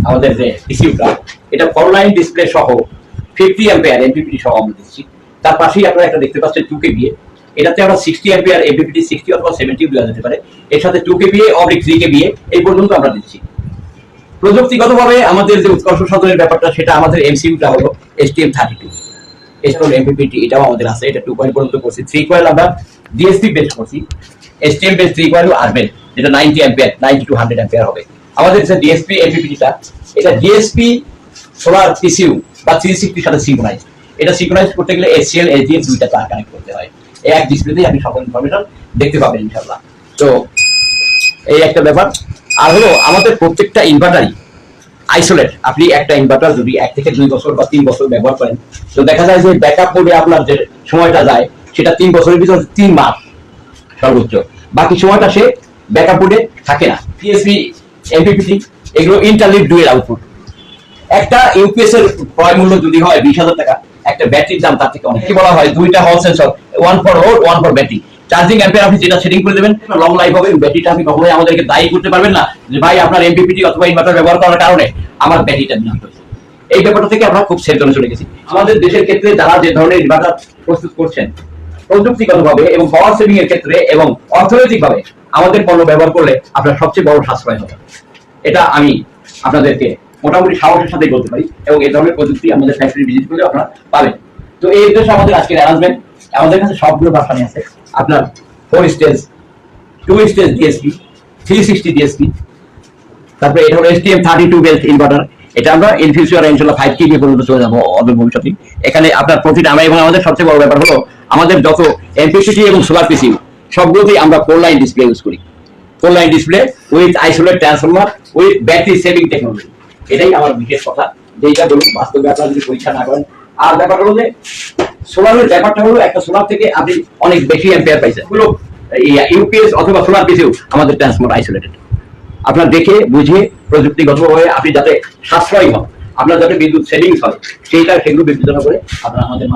আমাদের যে ইস্যুটা, এটা ফরলাইন ডিসপ্লে সহ 50 অ্যাম্পিয়ার এমপিপিটি সহ আমরা দিচ্ছি। তার পাশেই আপনারা একটা দেখতে পাচ্ছেন 2 কেভিএ, এটাতে আমরা 60 অ্যাম্পিয়ার এমপিপিটি 60 অথবা 70 দেওয়া যেতে পারে। এর সাথে 2 কেভিএ অবলিক 3 কেভিএ এই পর্যন্ত আমরা দিচ্ছি। প্রযুক্তিগতভাবে আমাদের যে উৎকর্ষ সাধনের ব্যাপারটা, সেটা আমাদের এমসিইউটা হলো STM32 এসএল এমপিপিটি, এটাও আমাদের আছে। এটা 2 কয়েল পর্যন্ত করছি। 3 কয়েল আমরা ডিএসপি বেস করছি। STM বেস 3 কয়েল আসবে, যেটা 90 অ্যাম্পিয়ার 90 টু 100 অ্যাম্পিয়ার হবে। আমাদের যে ডিএসপি এমপিপিটিটা, এটা ডিএসপি সোলার পিসিইউ বা 360 সাথে সিঙ্ক্রোনাইজ। এটা সিঙ্ক্রোনাইজ করতে গেলে এসসিএল এসডিএস দুইটা তার কানেক্ট করতে হয়। এই এক ডিসপ্লেতেই আপনি সকল ইনফরমেশন দেখতে পাবেন ইনশাআল্লাহ। তো এই একটা ব্যাপার। আর হলো আমাদের প্রত্যেকটা ইনভার্টারই আইসোলেট। আপনি একটা ইনভার্টার যদি 1 থেকে 2 বছর বা 3 বছর ব্যবহার করেন, তো দেখা যায় যে ব্যাকআপ মোডে আপনার যে সময়টা যায়, সেটা 3 বছরের ভিতরে 3 মাস সর্বোচ্চ। বাকি সময়টা সে ব্যাকআপ মোডে থাকে না। পিএসবি এমপিপিটি এগুলো ইন্টারলিভ ডুয়েল আউটপুট। একটা ইউপিএস এর ক্রয় মূল্য যদি হয় 20,000 টাকা, একটা ব্যাটারির দাম তার থেকে অনেক। কি বলা হয়, দুইটা হল sensor, one for load one for battery. Charging ampere আপনি যেটা সেটিং করে দেবেন, লং লাইফ হবে। ব্যাটারিটা আপনি কখনোই আমাদেরকে দায়ী করতে পারবেন না যে ভাই আপনার এমপিপিটি অথবা ইনভার্টার ব্যবহার করার কারণে আমার ব্যাটারিটা নষ্ট হয়েছে। এই ব্যাপারটা থেকে আমরা খুব সেভজনে চলে গেছি। আমাদের দেশের ক্ষেত্রে যারা যে ধরনের ইনভার্টার প্রস্তুত করছেন, প্রযুক্তিগতভাবে এবং পাওয়ার সেভিং এর ক্ষেত্রে এবং অর্থনৈতিকভাবে আমাদের পণ্য ব্যবহার করলে আপনার সবচেয়ে বড় সাশ্রয় হবে। এটা আমি আপনাদেরকে মোটামুটি সাহসের সাথে বলতে পারি, এবং এই ধরনের প্রযুক্তি আমাদের ফ্যাক্টরি ভিজিট করলে আপনারা পাবেন। তো এই উদ্দেশ্যে আমাদের আজকের অ্যারেঞ্জমেন্ট। আমাদের কাছে সবগুলো ভার্সনই আছে। আপনার 4 স্টেজ, 2 স্টেজ ডিএসপি, 360 ডিএসপি, তারপরে এটা হলো STM32 বেসড ইনভার্টার। এটা আমরা ইন ফিউচার ইনশাআল্লাহ 5 কেভি পর্যন্ত চলে যাবো অদূর ভবিষ্যতে। এখানে আপনার প্রতিটা আমরা, এবং আমাদের সবচেয়ে বড় ব্যাপার হলো আমাদের যত এমপিপিটি এবং সোলার পিসিইউ সবগুলোতেই আমরা 4 লাইন ডিসপ্লে ইউজ করি। 4 line display with isolate transformer with battery saving technology. এটাই আমার বিশেষ কথা, যেটা বলুন বাস্তবে আপনারা যদি পরীক্ষা না করেন। আর ব্যাপার হলো যে সোলারের ব্যাপারটা হলো, একটা সোলার থেকে আপনি অনেক বেশি অ্যাম্পিয়ার পাইছেন। এগুলো ইউপিএস অথবা সোলার পিসিইউ আমাদের ট্রান্সফরমার আইসোলেটেড। আপনার দেখে বুঝে প্রযুক্তিগতভাবে আপনি যাতে সাশ্রয়ী হন, আপনার যাতে বিদ্যুৎ সেভিংস হয়, সেগুলো বিবেচনা করে আপনারা আমাদের